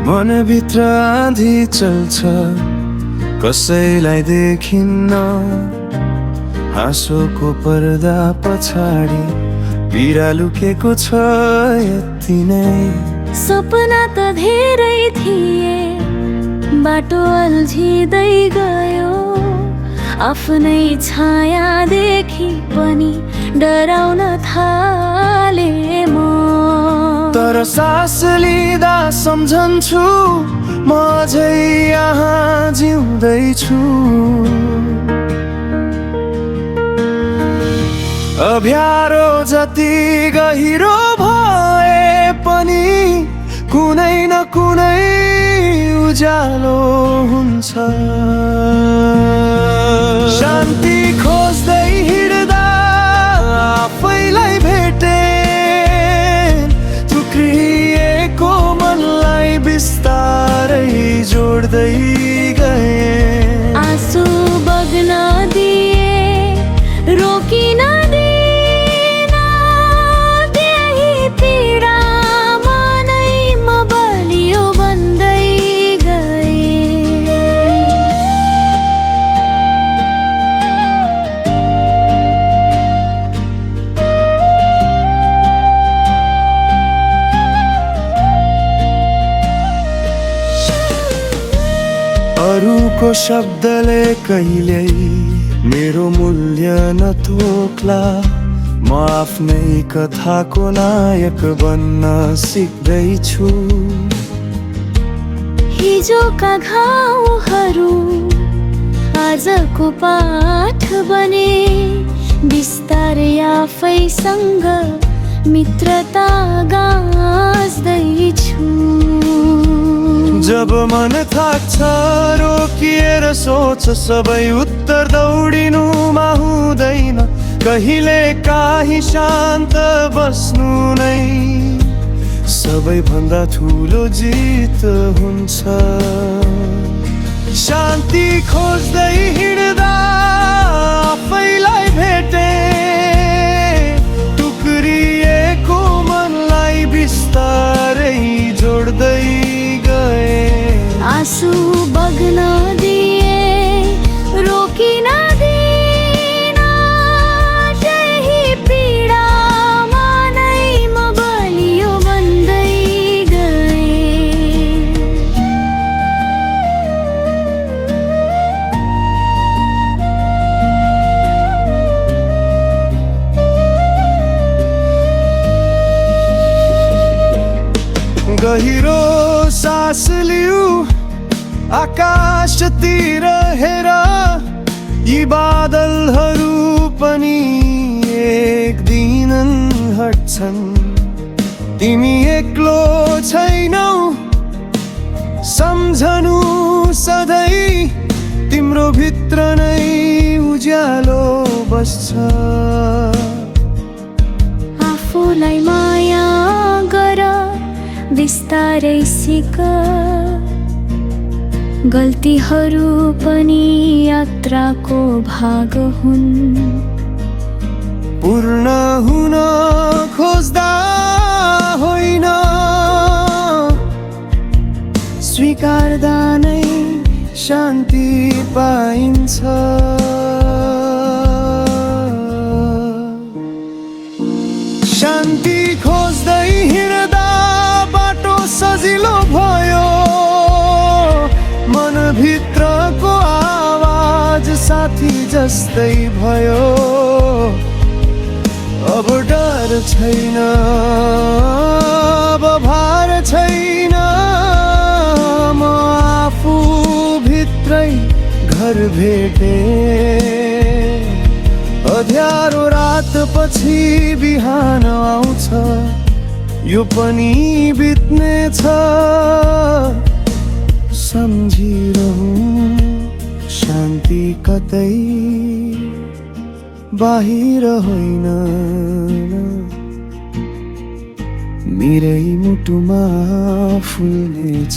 मनभित्र आँधी चल्छ कसैलाई देखिन्न हाँसोको पर्दा पछाडि पीडा लुकेको छ यति नै सपना त धेरै थिए बाटो अल्झिँदै गयो आफ्नै छाया देखि पनि डराउन थाले म तर सास लिँदा सम्झन्छु म अझै यहाँ जिउँदैछु अभ्यारो जति गहिरो भए पनि कुनै न कुनै उज्यालो हुन्छ शान्ति खोज्दै हिँड्दा आफैलाई भेटे थुक्रिएको मनलाई बिस्तारै जोड्दै गए आँसु बग्न दिए रोकिन दिएन त्यही पीडामा नै म बलियो बन्दै गए अरूको शब्दले कहिल्यै मेरो मूल्य नतोक्ला म आफ्नै कथाको नायक बन्न सिक्दैछु हिजोका घाउहरू आजको पाठ बने बिस्तारै आफैसँग मित्रता गाँच्दैछु जब मन थाक्छ रोकिएर सोच सबै उत्तर दौडिनुमा हुँदैन कहिले काहीँ शान्त बस्नु नै सबैभन्दा ठुलो जित हुन्छ शान्ति खोज्दै हिँड्दा आफैलाई भेटे टुक्रिएको मनलाई बिस्तारै जोड्दै गए आँसु बग्न दिए रोकिन दिएन त्यही पीडामा नै म बलियो बन्दै गए गहिरो सास लिऊ आकाशतिर हेर यी बादलहरू पनि एक दिन हट्छन् तिमी एक्लो छैनौ सम्झनु सधैँ तिम्रो भित्र नै उज्यालो बस्छ आफूलाई माया गर बिस्तारै सिक गल्तीहरू पनि यात्राको भाग हुन् पूर्ण हुन खोज्दा होइन स्वीकार्दा नै शान्ति पाइन्छ शान्ति खोज्दै हिँड्दा बाटो सजिलो भयो मनभित्रको आवाज साथी जस्तै भयो अब डर छैन अब भार छैन म आफू भित्रै घर भेटे अँध्यारो रात पछि बिहान आउँछ यो पनि बित्नेछ सम्झिरहँ शान्ति कतै बाहिर होइन मेरै मुटुमा फुल्नेछ।